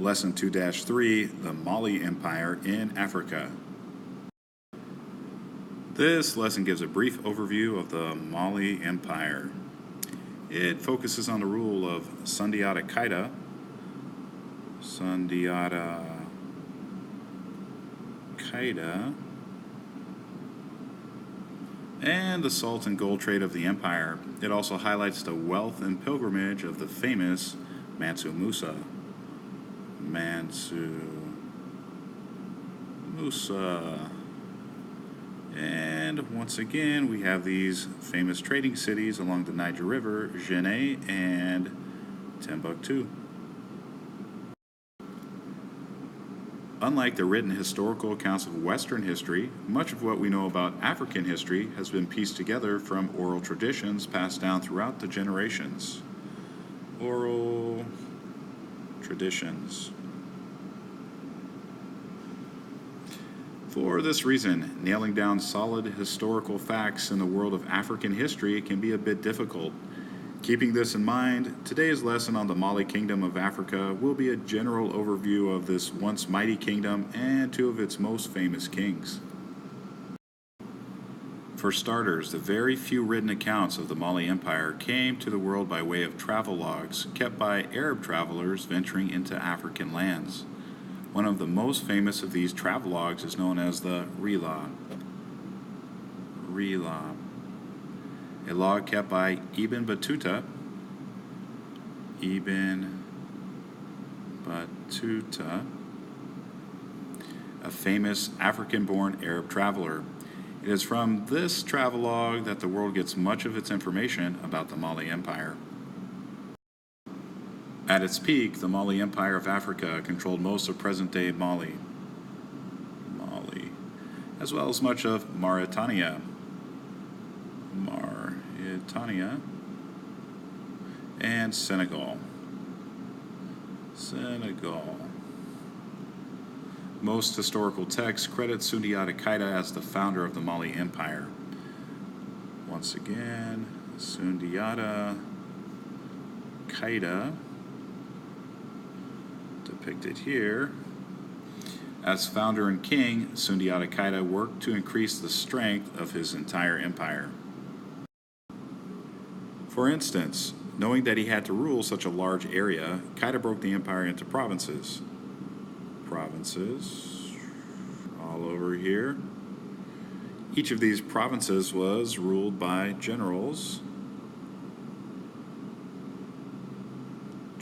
Lesson 2-3, the Mali Empire in Africa. This lesson gives a brief overview of the Mali Empire. It focuses on the rule of Sundiata Keita, and the salt and gold trade of the empire. It also highlights the wealth and pilgrimage of the famous Mansa Musa. And once again, we have these famous trading cities along the Niger River, Djenné and Timbuktu. Unlike the written historical accounts of Western history, much of what we know about African history has been pieced together from oral traditions passed down throughout the generations. Oral traditions. For this reason, nailing down solid historical facts in the world of African history can be a bit difficult. Keeping this in mind, today's lesson on the Mali Kingdom of Africa will be a general overview of this once mighty kingdom and two of its most famous kings. For starters, the very few written accounts of the Mali Empire came to the world by way of travelogues kept by Arab travelers venturing into African lands. One of the most famous of these travelogues is known as the Rila, a log kept by Ibn Battuta, a famous African-born Arab traveler. It is from this travelogue that the world gets much of its information about the Mali Empire. At its peak, the Mali Empire of Africa controlled most of present-day Mali, as well as much of Mauritania, and Senegal. Most historical texts credit Sundiata Keita as the founder of the Mali Empire. Once again, Sundiata Keita, depicted here. As founder and king, Sundiata Keita worked to increase the strength of his entire empire. For instance, knowing that he had to rule such a large area, Keita broke the empire into provinces. All over here. Each of these provinces was ruled by generals.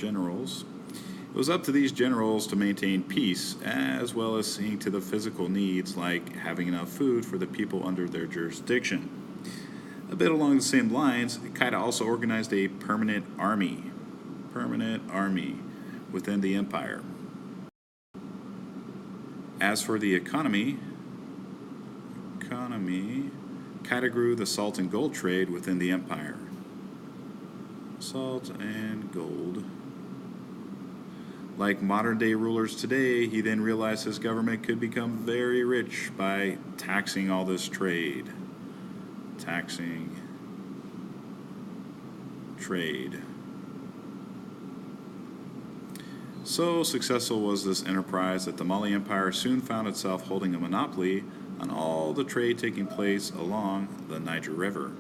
It was up to these generals to maintain peace, as well as seeing to the physical needs like having enough food for the people under their jurisdiction. A bit along the same lines, Keita also organized a permanent army within the empire. As for the economy, Keita grew the salt and gold trade within the empire. Salt and gold. Like modern-day rulers today, he then realized his government could become very rich by taxing all this trade. So successful was this enterprise that the Mali Empire soon found itself holding a monopoly on all the trade taking place along the Niger River.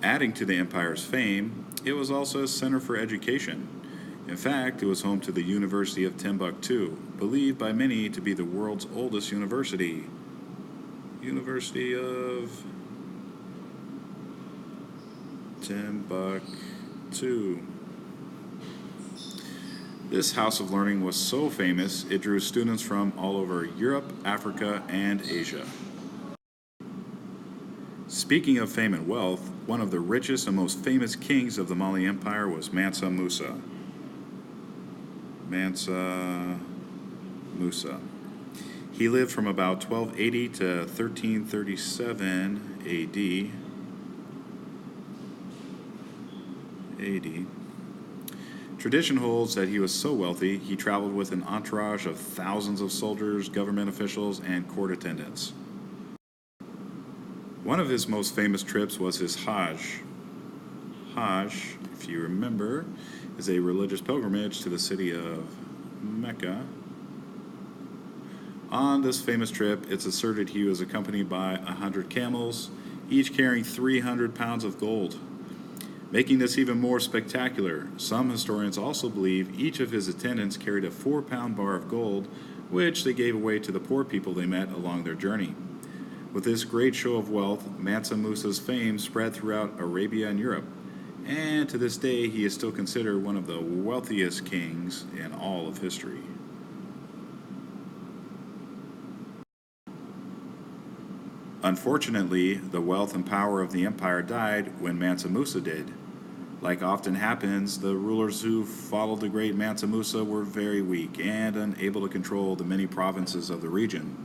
Adding to the empire's fame, it was also a center for education. In fact, it was home to the University of Timbuktu, believed by many to be the world's oldest university. University of Timbuktu. This house of learning was so famous, it drew students from all over Europe, Africa, and Asia. Speaking of fame and wealth, one of the richest and most famous kings of the Mali Empire was Mansa Musa. He lived from about 1280 to 1337 AD. Tradition holds that he was so wealthy, he traveled with an entourage of thousands of soldiers, government officials, and court attendants. One of his most famous trips was his Hajj Hajj, if you remember, is a religious pilgrimage to the city of Mecca. On this famous trip, it's asserted he was accompanied by 100 camels, each carrying 300 pounds of gold. Making this even more spectacular, some historians also believe each of his attendants carried a 4-pound bar of gold, which they gave away to the poor people they met along their journey. With this great show of wealth, Mansa Musa's fame spread throughout Arabia and Europe, and to this day he is still considered one of the wealthiest kings in all of history. Unfortunately, the wealth and power of the empire died when Mansa Musa did. Like often happens, the rulers who followed the great Mansa Musa were very weak and unable to control the many provinces of the region.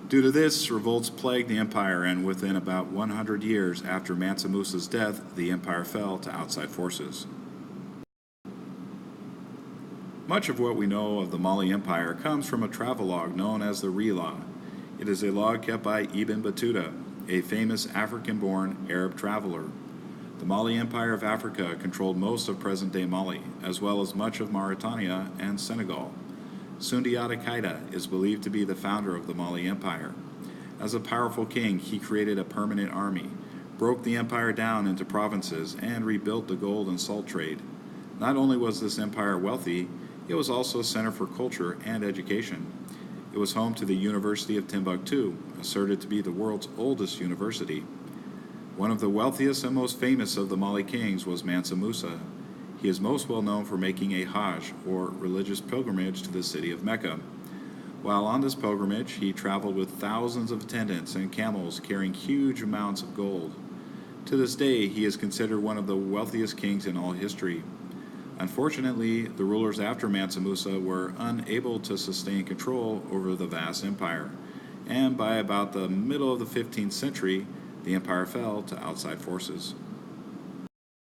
Due to this, revolts plagued the empire, and within about 100 years after Mansa Musa's death, the empire fell to outside forces. Much of what we know of the Mali Empire comes from a travelogue known as the Rila. It is a log kept by Ibn Battuta, a famous African-born Arab traveler. The Mali Empire of Africa controlled most of present-day Mali, as well as much of Mauritania and Senegal. Sundiata Keita is believed to be the founder of the Mali Empire. As a powerful king, he created a permanent army, broke the empire down into provinces, and rebuilt the gold and salt trade. Not only was this empire wealthy, it was also a center for culture and education. It was home to the University of Timbuktu, asserted to be the world's oldest university. One of the wealthiest and most famous of the Mali kings was Mansa Musa. He is most well known for making a Hajj, or religious pilgrimage, to the city of Mecca. While on this pilgrimage, he traveled with thousands of attendants and camels carrying huge amounts of gold. To this day, he is considered one of the wealthiest kings in all history. Unfortunately, the rulers after Mansa Musa were unable to sustain control over the vast empire, and by about the middle of the 15th century, the empire fell to outside forces.